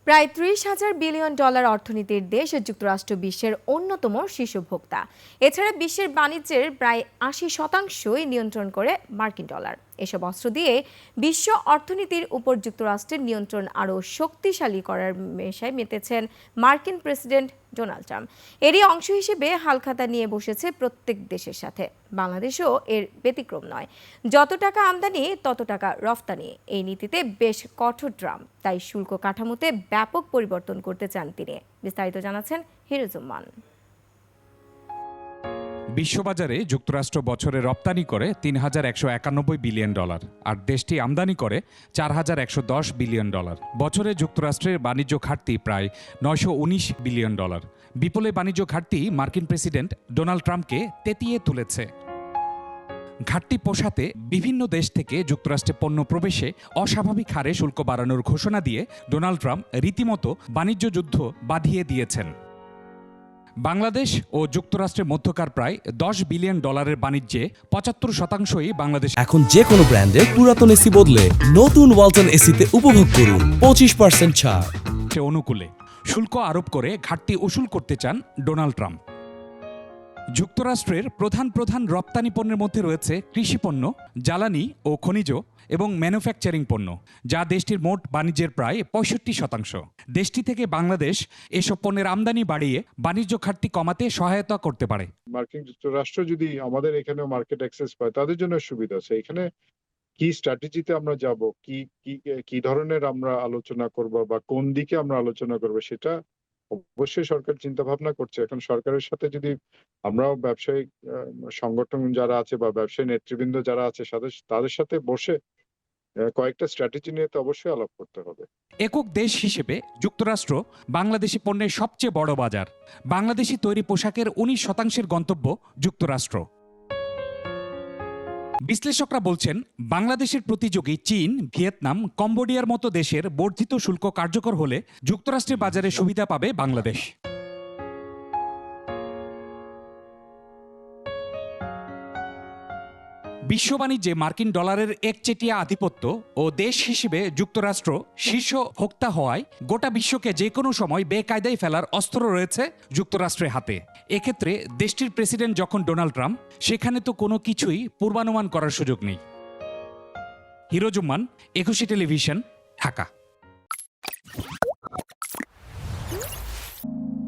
প্রায় ৩০,০০০ billion dollar অর্থনীতির দেশ যুক্তরাষ্ট্র বিশ্বের অন্যতম শীর্ষ ভোক্তা। এছাড়া বিশ্বের বাণিজ্যের প্রায় ৮০% নিয়ন্ত্রণ করে মার্কিন ডলার। এসব অস্ত্র দিয়ে বিশ্ব অর্থনীতির উপর যুক্তরাষ্ট্রের নিয়ন্ত্রণ আরও শক্তিশালী করার নেশায় মেতেছেন মার্কিন প্রেসিডেন্ট ডোনাল্ড ট্রাম্প। এরই অংশ হিসেবে হালখাতা নিয়ে বসেছে প্রত্যেক দেশের সাথে। বাংলাদেশও এর ব্যতিক্রম নয়। যত টাকা আমদানি তত টাকা রফতানি, এই নীতিতে বেশ কঠোর ট্রাম্প। তাই শুল্ক কাঠামোতে ব্যাপক পরিবর্তন করতে চান তিনি। বিস্তারিত জানাচ্ছেন হিরোজুম্মান। বিশ্ববাজারে যুক্তরাষ্ট্র বছরে রপ্তানি করে $৩,১৯১ বিলিয়ন, আর দেশটি আমদানি করে $৪,১১০ বিলিয়ন। বছরে যুক্তরাষ্ট্রের বাণিজ্য ঘাটতি প্রায় $৯১৯ বিলিয়ন। বিপুল বাণিজ্য ঘাটতি মার্কিন প্রেসিডেন্ট ডোনাল্ড ট্রাম্পকে তেতিয়ে তুলেছে। ঘাটতি পোষাতে বিভিন্ন দেশ থেকে যুক্তরাষ্ট্রে পণ্য প্রবেশে অস্বাভাবিক হারে শুল্ক বাড়ানোর ঘোষণা দিয়ে ডোনাল্ড ট্রাম্প রীতিমতো বাণিজ্য যুদ্ধ বাঁধিয়ে দিয়েছেন। বাংলাদেশ ও যুক্তরাষ্ট্রের মধ্যকার প্রায় $10 বিলিয়ন বাণিজ্যে ৭৫%ই বাংলাদেশ। এখন যে কোনো ব্র্যান্ডের পুরাতন এসি বদলে নতুন ওয়ালটন এসিতে উপভোগ করুন 25% ছাড়। অনুকূলে শুল্ক আরোপ করে ঘাটতি উসুল করতে চান ডোনাল্ড ট্রাম্প। যুক্তরাষ্ট্রের প্রধান রপ্তানি পণ্যের মধ্যে রয়েছে কৃষিপণ্য, জ্বালানি ও খনিজ এবং ম্যানুফ্যাকচারিং পণ্য, যা দেশটির মোট বাণিজ্যের প্রায় 65%। দেশটি থেকে বাংলাদেশ এসব পণ্যের আমদানি বাড়িয়ে বাণিজ্য ঘাটতি কমাতে সহায়তা করতে পারে। মার্কিন যুক্তরাষ্ট্র যদি আমাদের এখানেও মার্কেট অ্যাক্সেস পায়, তাদের জন্য সুবিধা আছে। এখানে কি স্ট্র্যাটেজিতে আমরা যাব, কি ধরনের আমরা আলোচনা করব বা কোন দিকে আমরা আলোচনা করব, সেটা অবশ্যই সরকার চিন্তা ভাবনা করছে। এখন সরকারের সাথে যদি আমরাও ব্যবসায়িক সংগঠন যারা আছে বা ব্যবসায়ী নেতৃবৃন্দ যারা আছে তাদের সাথে বসে কয়েকটা স্ট্র্যাটেজি নিয়ে তো অবশ্যই আলাপ করতে হবে। একক দেশ হিসেবে যুক্তরাষ্ট্র বাংলাদেশি পণ্যের সবচেয়ে বড় বাজার। বাংলাদেশি তৈরি পোশাকের 19% গন্তব্য যুক্তরাষ্ট্র। বিশ্লেষকরা বলছেন, বাংলাদেশের প্রতিযোগী চীন, ভিয়েতনাম, কম্বোডিয়ার মতো দেশের বর্ধিত শুল্ক কার্যকর হলে যুক্তরাষ্ট্রের বাজারে সুবিধা পাবে বাংলাদেশ। বিশ্ব বাণিজ্যে মার্কিন ডলারের একচেটিয়া আধিপত্য ও দেশ হিসেবে যুক্তরাষ্ট্র শীর্ষ ভোক্তা হওয়ায় গোটা বিশ্বকে যে কোনো সময় বেকায়দায় ফেলার অস্ত্র রয়েছে যুক্তরাষ্ট্রের হাতে। এক্ষেত্রে দেশটির প্রেসিডেন্ট যখন ডোনাল্ড ট্রাম্প, সেখানে তো কোনো কিছুই পূর্বানুমান করার সুযোগ নেই। হিরোজুম্মান, 21 টেলিভিশন, ঢাকা।